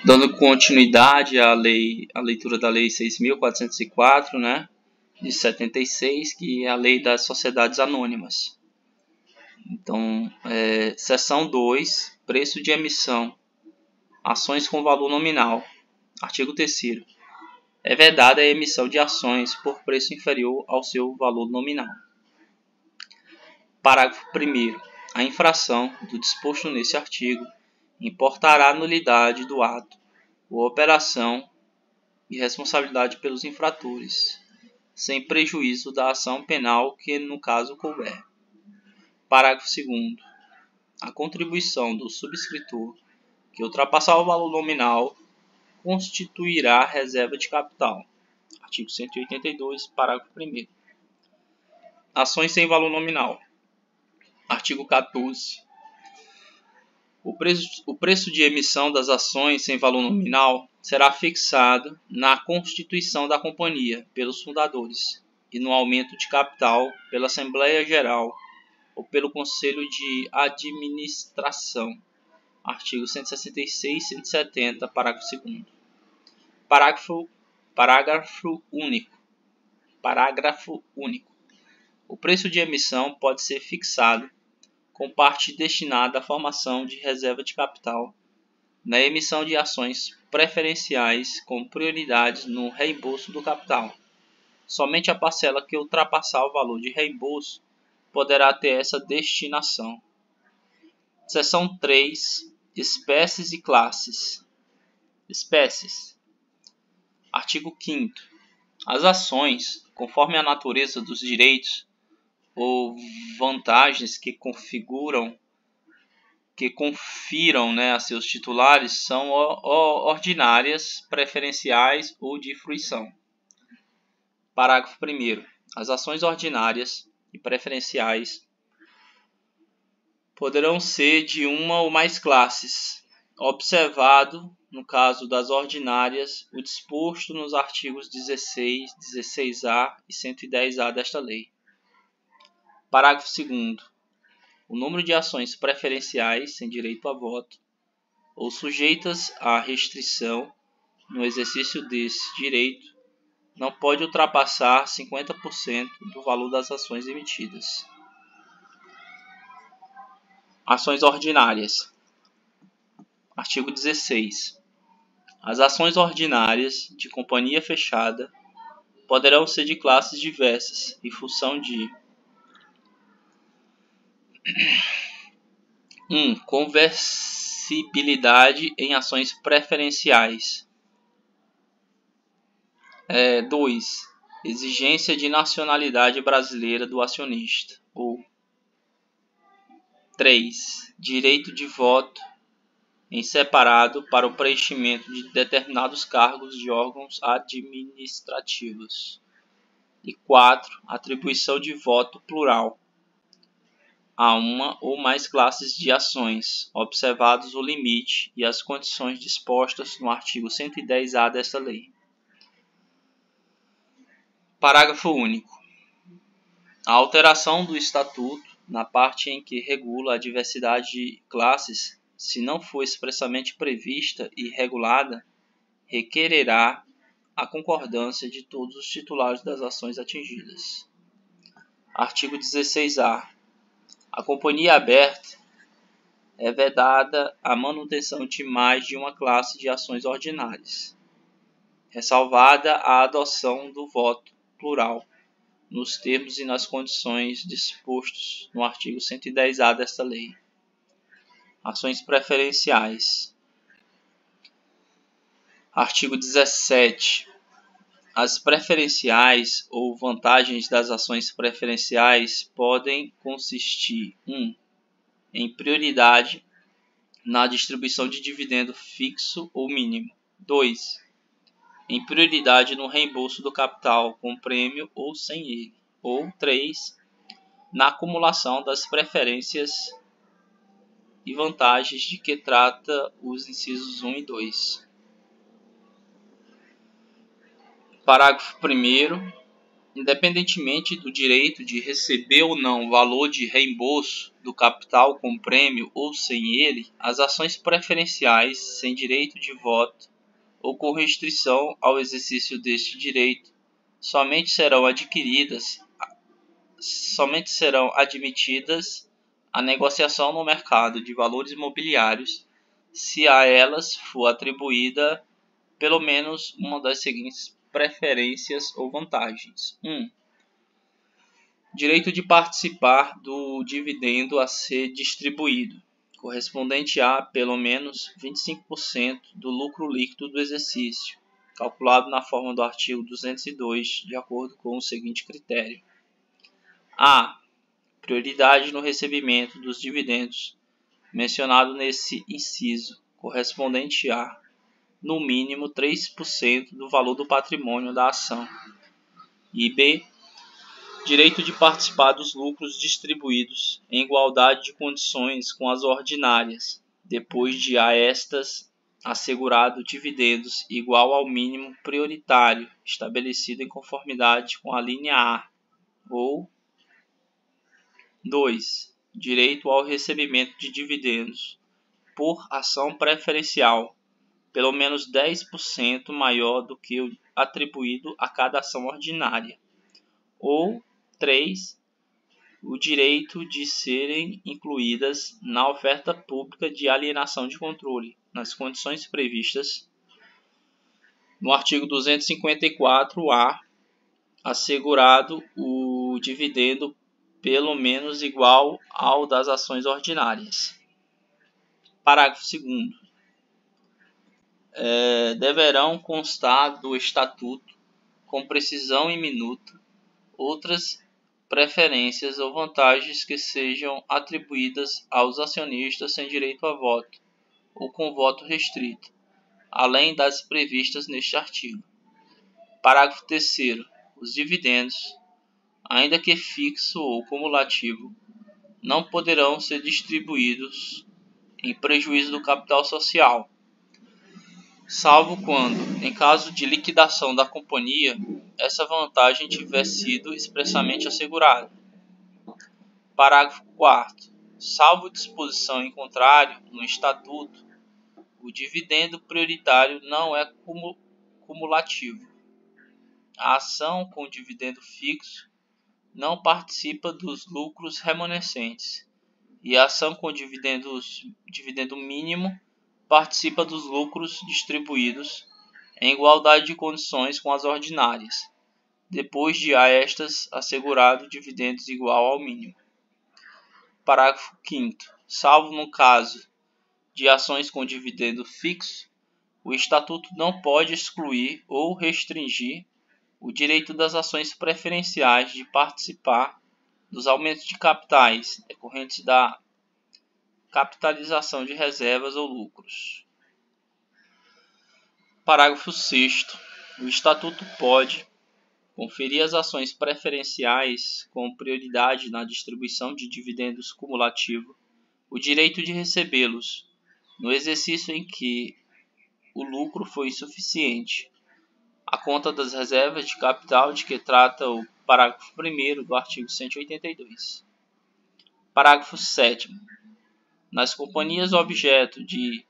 Dando continuidade à leitura da Lei 6.404, né, de 76, que é a Lei das Sociedades Anônimas. Então, seção 2, preço de emissão, ações com valor nominal. Artigo 3º. É vedada a emissão de ações por preço inferior ao seu valor nominal. Parágrafo 1º. A infração do disposto nesse artigo importará nulidade do ato ou operação e responsabilidade pelos infratores, sem prejuízo da ação penal que no caso couber. Parágrafo 2º. A contribuição do subscritor que ultrapassar o valor nominal constituirá reserva de capital. Artigo 182, parágrafo 1º. Ações sem valor nominal. Artigo 14. O preço de emissão das ações sem valor nominal será fixado na constituição da companhia pelos fundadores e no aumento de capital pela Assembleia Geral ou pelo Conselho de Administração. Artigo 166 e 170, parágrafo 2º. Parágrafo único. O preço de emissão pode ser fixado com parte destinada à formação de reserva de capital, na emissão de ações preferenciais com prioridade no reembolso do capital. Somente a parcela que ultrapassar o valor de reembolso poderá ter essa destinação. Seção 3. Espécies e classes. Espécies. Artigo 5º. As ações, conforme a natureza dos direitos ou vantagens que confiram, a seus titulares, são ordinárias, preferenciais ou de fruição. Parágrafo 1º. As ações ordinárias e preferenciais poderão ser de uma ou mais classes, observado, no caso das ordinárias, o disposto nos artigos 16, 16A e 110A desta lei. Parágrafo 2º. O número de ações preferenciais sem direito a voto ou sujeitas à restrição no exercício desse direito não pode ultrapassar 50% do valor das ações emitidas. Ações ordinárias. Artigo 16. As ações ordinárias de companhia fechada poderão ser de classes diversas em função de 1. Conversibilidade em ações preferenciais. 2. Exigência de nacionalidade brasileira do acionista. Ou 3. Direito de voto em separado para o preenchimento de determinados cargos de órgãos administrativos. E 4. Atribuição de voto plural a uma ou mais classes de ações, observados o limite e as condições dispostas no artigo 110A desta lei. Parágrafo único. A alteração do Estatuto, na parte em que regula a diversidade de classes, se não for expressamente prevista e regulada, requererá a concordância de todos os titulares das ações atingidas. Artigo 16A. A companhia aberta é vedada a manutenção de mais de uma classe de ações ordinárias, ressalvada a adoção do voto plural, nos termos e nas condições dispostos no artigo 110A desta lei. Ações preferenciais. Artigo 17. As preferenciais ou vantagens das ações preferenciais podem consistir 1. Em prioridade na distribuição de dividendo fixo ou mínimo. 2. Em prioridade no reembolso do capital com prêmio ou sem ele. Ou 3. Na acumulação das preferências e vantagens de que trata os incisos 1 e 2. Parágrafo 1º. Independentemente do direito de receber ou não valor de reembolso do capital com prêmio ou sem ele, as ações preferenciais sem direito de voto ou com restrição ao exercício deste direito somente serão admitidas à negociação no mercado de valores imobiliários se a elas for atribuída pelo menos uma das seguintes preferências ou vantagens. 1. Direito de participar do dividendo a ser distribuído, correspondente a pelo menos 25% do lucro líquido do exercício, calculado na forma do artigo 202, de acordo com o seguinte critério. A. Prioridade no recebimento dos dividendos, mencionado nesse inciso, correspondente a, no mínimo, 3% do valor do patrimônio da ação. E B. Direito de participar dos lucros distribuídos em igualdade de condições com as ordinárias, depois de a estas assegurado dividendos igual ao mínimo prioritário estabelecido em conformidade com a linha A. Ou 2. Direito ao recebimento de dividendos por ação preferencial, pelo menos 10% maior do que o atribuído a cada ação ordinária. Ou 3. O direito de serem incluídas na oferta pública de alienação de controle, nas condições previstas no artigo 254-A, assegurado o dividendo pelo menos igual ao das ações ordinárias. Parágrafo 2º. Deverão constar do Estatuto, com precisão e minuta, outras preferências ou vantagens que sejam atribuídas aos acionistas sem direito a voto ou com voto restrito, além das previstas neste artigo. Parágrafo 3º. Os dividendos, ainda que fixo ou cumulativo, não poderão ser distribuídos em prejuízo do capital social, salvo quando, em caso de liquidação da companhia, essa vantagem tiver sido expressamente assegurada. Parágrafo 4º. Salvo disposição em contrário no Estatuto, o dividendo prioritário não é cumulativo. A ação com dividendo fixo não participa dos lucros remanescentes, e a ação com dividendo mínimo participa dos lucros distribuídos em igualdade de condições com as ordinárias, depois de a estas assegurado dividendos igual ao mínimo. Parágrafo 5º. Salvo no caso de ações com dividendo fixo, o Estatuto não pode excluir ou restringir o direito das ações preferenciais de participar dos aumentos de capitais decorrentes da capitalização de reservas ou lucros. Parágrafo 6º. O Estatuto pode conferir às ações preferenciais com prioridade na distribuição de dividendos cumulativo o direito de recebê-los no exercício em que o lucro foi insuficiente, à conta das reservas de capital de que trata o parágrafo 1º do artigo 182. Parágrafo 7º. Nas companhias objeto de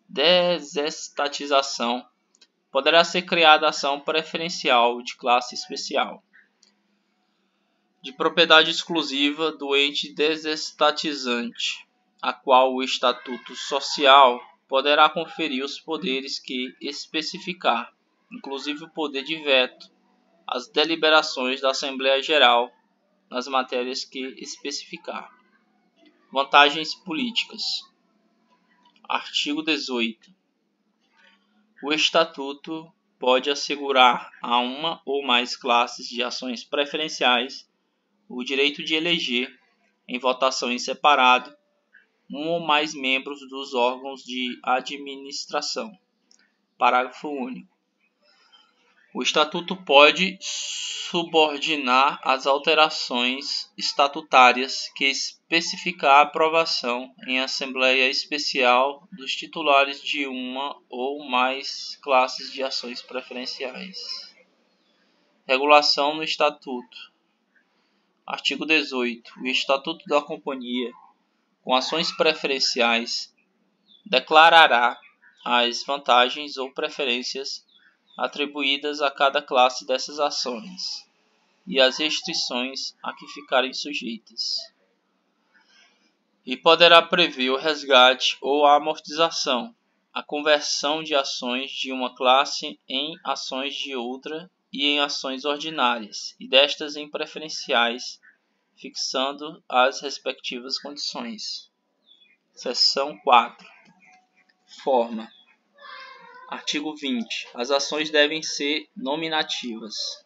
desestatização, poderá ser criada ação preferencial de classe especial, de propriedade exclusiva do ente desestatizante, a qual o Estatuto Social poderá conferir os poderes que especificar, inclusive o poder de veto às deliberações da Assembleia Geral nas matérias que especificar. Vantagens políticas. Artigo 18. O Estatuto pode assegurar a uma ou mais classes de ações preferenciais o direito de eleger, em votação em separado, um ou mais membros dos órgãos de administração. Parágrafo único. O Estatuto pode subordinar às alterações estatutárias que especificar a aprovação em Assembleia Especial dos titulares de uma ou mais classes de ações preferenciais. Regulação no Estatuto. Artigo 18. O Estatuto da Companhia, com ações preferenciais, declarará as vantagens ou preferências atribuídas a cada classe dessas ações e as restrições a que ficarem sujeitas. E poderá prever o resgate ou a amortização, a conversão de ações de uma classe em ações de outra e em ações ordinárias, e destas em preferenciais, fixando as respectivas condições. Seção 4. Forma. Artigo 20. As ações devem ser nominativas.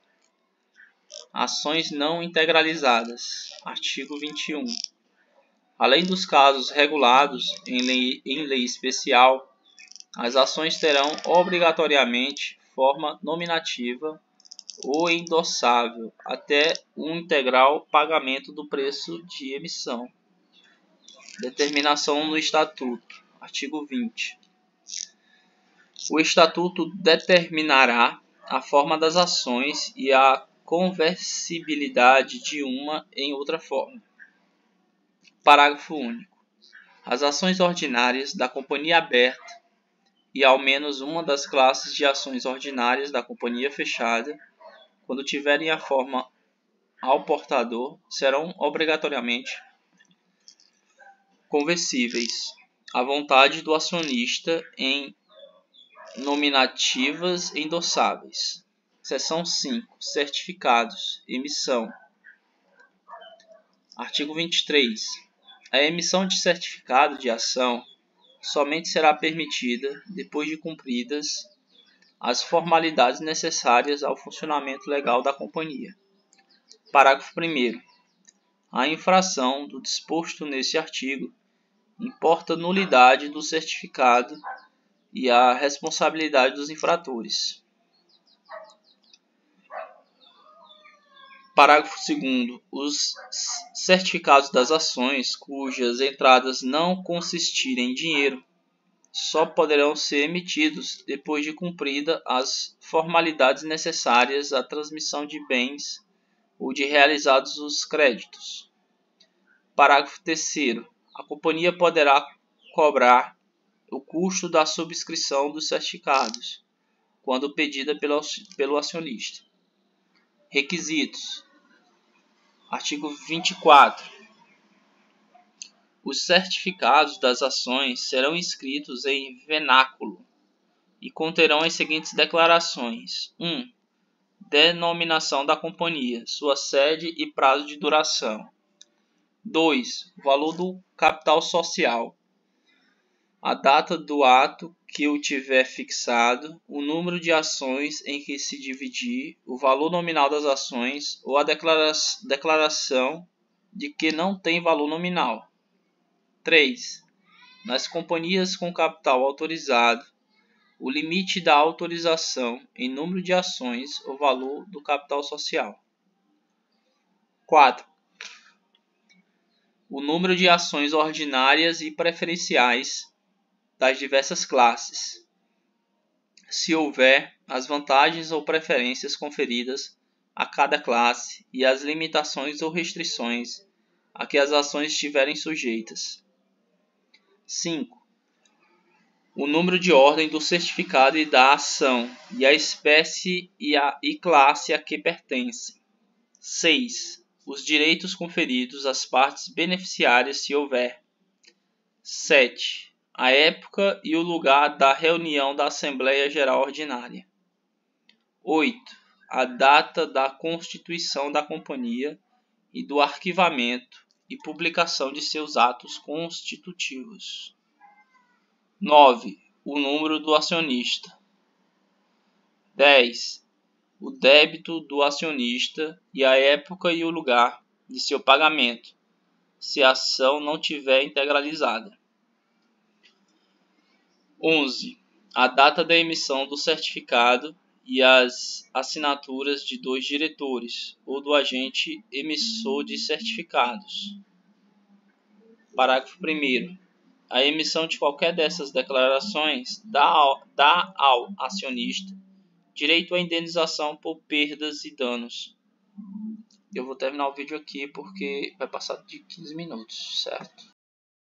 Ações não integralizadas. Artigo 21. Além dos casos regulados em lei especial, as ações terão obrigatoriamente forma nominativa ou endossável até o integral pagamento do preço de emissão. Determinação no Estatuto. Artigo 20. O Estatuto determinará a forma das ações e a conversibilidade de uma em outra forma. Parágrafo único. As ações ordinárias da companhia aberta e ao menos uma das classes de ações ordinárias da companhia fechada, quando tiverem a forma ao portador, serão obrigatoriamente conversíveis à vontade do acionista em nominativas endossáveis. Seção 5. Certificados. Emissão. Artigo 23. A emissão de certificado de ação somente será permitida depois de cumpridas as formalidades necessárias ao funcionamento legal da companhia. Parágrafo 1º. A infração do disposto neste artigo importa nulidade do certificado e a responsabilidade dos infratores. Parágrafo 2º. Os certificados das ações cujas entradas não consistirem em dinheiro só poderão ser emitidos depois de cumprida as formalidades necessárias à transmissão de bens ou de realizados os créditos. Parágrafo 3º. A companhia poderá cobrar o custo da subscrição dos certificados, quando pedida pelo acionista. Requisitos. Artigo 24. Os certificados das ações serão inscritos em vernáculo e conterão as seguintes declarações: 1. Denominação da companhia, sua sede e prazo de duração. 2. Valor do capital social, a data do ato que o tiver fixado, o número de ações em que se dividir, o valor nominal das ações ou a declaração de que não tem valor nominal. 3. Nas companhias com capital autorizado, o limite da autorização em número de ações ou valor do capital social. 4. O número de ações ordinárias e preferenciais das diversas classes, se houver, as vantagens ou preferências conferidas a cada classe e as limitações ou restrições a que as ações estiverem sujeitas. 5. O número de ordem do certificado e da ação e a espécie e classe a que pertencem. 6. Os direitos conferidos às partes beneficiárias, se houver. 7. A época e o lugar da reunião da Assembleia Geral Ordinária. 8. A data da constituição da companhia e do arquivamento e publicação de seus atos constitutivos. 9. O número do acionista. 10. O débito do acionista e a época e o lugar de seu pagamento, se a ação não tiver integralizada. 11. A data da emissão do certificado e as assinaturas de 2 diretores ou do agente emissor de certificados. Parágrafo 1º. A emissão de qualquer dessas declarações dá ao acionista direito à indenização por perdas e danos, Eu vou terminar o vídeo aqui porque vai passar de 15 minutos, certo?